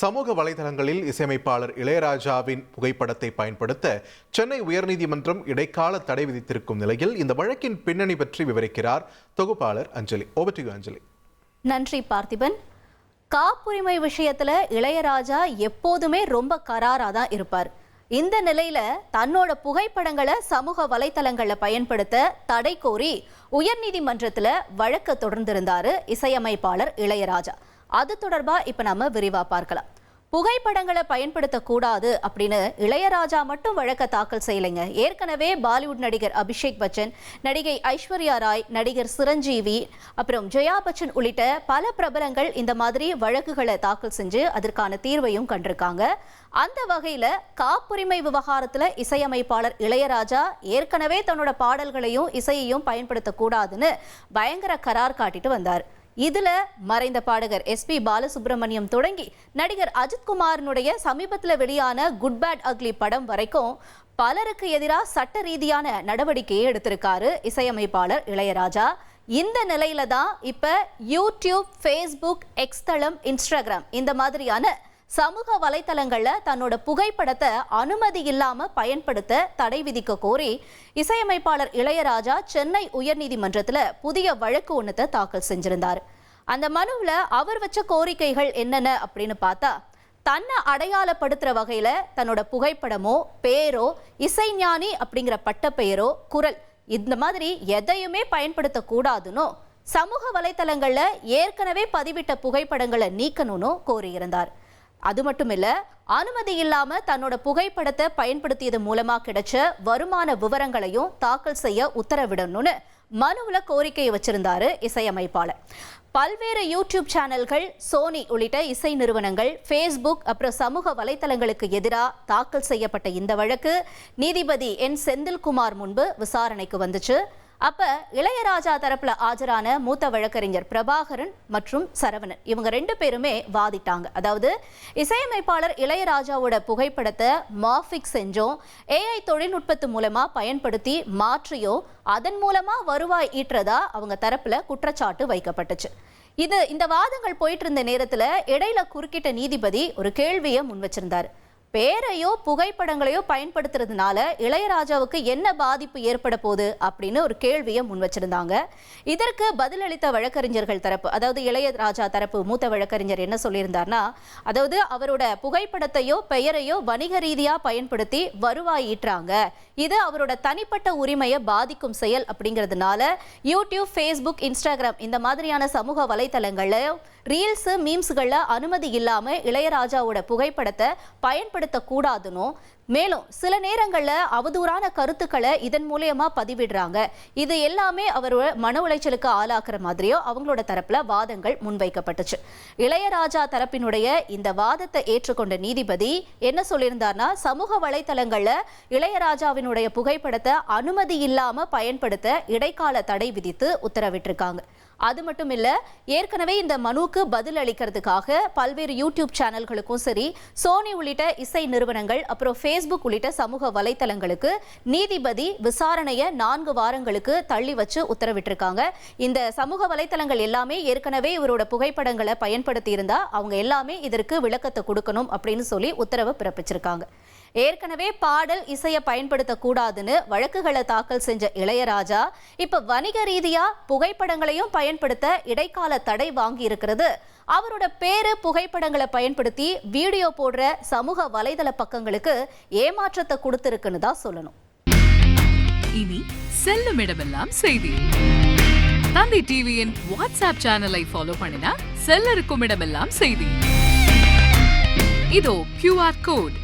சமூக வலைதளங்களில் இசையமைப்பாளர் இளையராஜாவின் புகைப்படத்தை பயன்படுத்த சென்னை உயர்நீதிமன்றம் இடைக்கால தடை விதித்திருக்கும் நிலையில் இந்த வழக்கின் பின்னணி பற்றி விவரிக்கிறார் தொகுப்பாளர் அஞ்சலி. ஓவர் டு யூ அஞ்சலி. நன்றி பார்த்திபன். காப்புரிமை விஷயத்துல இளையராஜா எப்போதுமே ரொம்ப கராரா தான் இருப்பார். இந்த நிலையில தன்னோட புகைப்படங்களை சமூக வலைதளங்கள்ல பயன்படுத்த தடை கோரி உயர்நீதிமன்றத்துல வழக்கு தொடர்ந்திருந்தாரு இசையமைப்பாளர் இளையராஜா. அது தொடர்பா இப்ப நம்ம விரிவா பார்க்கலாம். புகைப்படங்களை பயன்படுத்தக்கூடாது அப்படின்னு இளையராஜா மட்டும் வழக்க தாக்கல் செய்யலைங்க. ஏற்கனவே பாலிவுட் நடிகர் அபிஷேக் பச்சன், நடிகை ஐஸ்வர்யா ராய், நடிகர் சிரஞ்சீவி, அப்புறம் ஜெயா பச்சன் உள்ளிட்ட பல பிரபலங்கள் இந்த மாதிரி வழக்குகளை தாக்கல் செஞ்சு அதற்கான தீர்வையும் கண்டிருக்காங்க. அந்த வகையில காப்புரிமை விவகாரத்துல இசையமைப்பாளர் இளையராஜா ஏற்கனவே தன்னோட பாடல்களையும் இசையையும் பயன்படுத்தக்கூடாதுன்னு பயங்கர கரார் காட்டிட்டு வந்தார். இதுல மறைந்த பாடகர் எஸ்பி பாலசுப்ரமணியம் தொடங்கி நடிகர் அஜித்குமாரினுடைய சமீபத்தில் வெளியான குட் பேட் அக்லி படம் வரைக்கும் பலருக்கு எதிராக சட்ட ரீதியான நடவடிக்கையை எடுத்திருக்காரு இசையமைப்பாளர் இளையராஜா. இந்த நிலையில தான் இப்ப யூடியூப், ஃபேஸ்புக், எக்ஸ் தளம், இன்ஸ்டாகிராம் இந்த மாதிரியான சமூக வலைத்தளங்கள்ல தன்னோட புகைப்படத்தை அனுமதி இல்லாம பயன்படுத்த தடை விதிக்க கோரி இசையமைப்பாளர் இளையராஜா சென்னை உயர்நீதிமன்றத்துல புதிய வழக்கு ஒன்னத்தை தாக்கல் செஞ்சிருந்தார். அந்த மனுவுல அவர் வச்ச கோரிக்கைகள் என்னென்ன அப்படின்னு பார்த்தா, தன்னை அடையாளப்படுத்துற வகையில தன்னோட புகைப்படமோ, பேரோ, இசைஞானி அப்படிங்கிற பட்டப்பெயரோ, குரல் இந்த மாதிரி எதையுமே பயன்படுத்த கூடாதுன்னு சமூக வலைத்தளங்கள்ல ஏற்கனவே பதிவிட்ட புகைப்படங்களை நீக்கணும்னு கோரியிருந்தார். அது மட்டும் இல்ல, அனுமதி இல்லாம தன்னோட புகைப்படத்தை பயன்படுத்தியது மூலமா கிடைச்ச வருமான விவரங்களையும் தாக்கல் செய்ய உத்தரவிடணும்னு மனுவுல கோரிக்கையை வச்சிருந்தாரு இசையமைப்பாளர். பல்வேறு யூடியூப் சேனல்கள், சோனி உள்ளிட்ட இசை நிறுவனங்கள், ஃபேஸ்புக் அப்புறம் சமூக வலைத்தளங்களுக்கு எதிராக தாக்கல் செய்யப்பட்ட இந்த வழக்கு நீதிபதி என் செந்தில்குமார் முன்பு விசாரணைக்கு வந்துச்சு. அப்ப இளையராஜா தரப்புல ஆஜரான மூத்த வழக்கறிஞர் பிரபாகரன் மற்றும் சரவணன் இவங்க ரெண்டு பேருமே வாதிட்டாங்க. அதாவது இசையமைப்பாளர் இளையராஜாவோட புகைப்படத்தை மாஃபிக் செஞ்சோம், ஏஐ தொழில்நுட்பத்து மூலமா பயன்படுத்தி மாற்றியோ அதன் மூலமா வருவாய் ஈற்றதா அவங்க தரப்புல குற்றச்சாட்டு வைக்கப்பட்டுச்சு. இந்த வாதங்கள் போயிட்டு இருந்த நேரத்துல இடையில குறுக்கிட்ட நீதிபதி ஒரு கேள்வியை முன் வச்சிருந்தாரு. பேரையோ புகைப்படங்களையோ பயன்படுத்துறதுனால இளையராஜாவுக்கு என்ன பாதிப்பு ஏற்பட போகுது அப்படின்னு ஒரு கேள்வியை முன் வச்சிருந்தாங்க. இதற்கு பதிலளித்த வழக்கறிஞர்கள் தரப்பு, அதாவது இளையராஜா தரப்பு மூத்த வழக்கறிஞர் என்ன சொல்லியிருந்தார்னா, அதாவது அவரோட புகைப்படத்தையோ பெயரையோ வணிக ரீதியா பயன்படுத்தி வருவாய் ஈட்டுறாங்க, இது அவரோட தனிப்பட்ட உரிமையை பாதிக்கும் செயல் அப்படிங்கிறதுனால யூடியூப், ஃபேஸ்புக், இன்ஸ்டாகிராம் இந்த மாதிரியான சமூக வலைத்தளங்கள்ல ரீல்ஸ், மீம்ஸ்கள்ல அனுமதி இல்லாம இளையராஜாவோட புகைப்படத்தை பயன்படுத்த கூடாதுன்னு, மேலும் சில நேரங்கள்ல அவதூறான கருத்துக்களை இதன் மூலமா பதிவிடுறாங்க, இது எல்லாமே அவரோட மன உளைச்சலுக்கு ஆளாக்குற மாதிரியோ அவங்களோட தரப்புல வாதங்கள் முன்வைக்கப்பட்டுச்சு. இளையராஜா தரப்பினுடைய இந்த வாதத்தை ஏற்றுக்கொண்ட நீதிபதி என்ன சொல்லியிருந்தார்னா, சமூக வலைத்தளங்கள்ல இளையராஜாவினுடைய புகைப்படத்தை அனுமதி இல்லாம பயன்படுத்த இடைக்கால தடை விதித்து உத்தரவிட்டிருக்காங்க. அது மட்டும் இல்ல, ஏற்கனவே இந்த மனுவுக்கு பதில் அளிக்கிறதுக்காக பல்வேறு யூடியூப் சேனல்களுக்கும் சரி, சோனி உள்ளிட்ட இசை நிறுவனங்கள் அப்புறம் ஃபேஸ்புக் உள்ளிட்ட சமூக வலைத்தளங்களுக்கு நீதிபதி விசாரணையை 4 வாரங்களுக்கு தள்ளி வச்சு உத்தரவிட்டிருக்காங்க. இந்த சமூக வலைத்தளங்கள் எல்லாமே ஏற்கனவே இவரோட புகைப்படங்களை பயன்படுத்தி இருந்தா அவங்க எல்லாமே இதற்கு விளக்கத்தை கொடுக்கணும் அப்படின்னு சொல்லி உத்தரவு பிறப்பிச்சிருக்காங்க. ஏற்கனவே பாடல், இசையை பயன்படுத்த கூடாதுன்னு வழக்குகளை தாக்கல் செஞ்ச இளையராஜா இப்ப வணிக ரீதியா புகைப்படங்களையும் பயன்படுத்த இடைக்கால தடை வாங்கி இருக்கிறது அவரோட பேரு, புகைப்படங்களை பயன்படுத்தி வீடியோ போடுற சமூக வலைதள பக்கங்களுக்கு ஏமாற்றத்தை கொடுத்திருக்குன்னு தான் சொல்லணும். இனி செல்லும் இடமெல்லாம் செய்தி. தந்தி டிவியின் வாட்ஸ்அப் சேனலை ஃபாலோ பண்ணினா செல்ல இருக்கும் இடமெல்லாம் செய்தி. இதோ QR கோட்.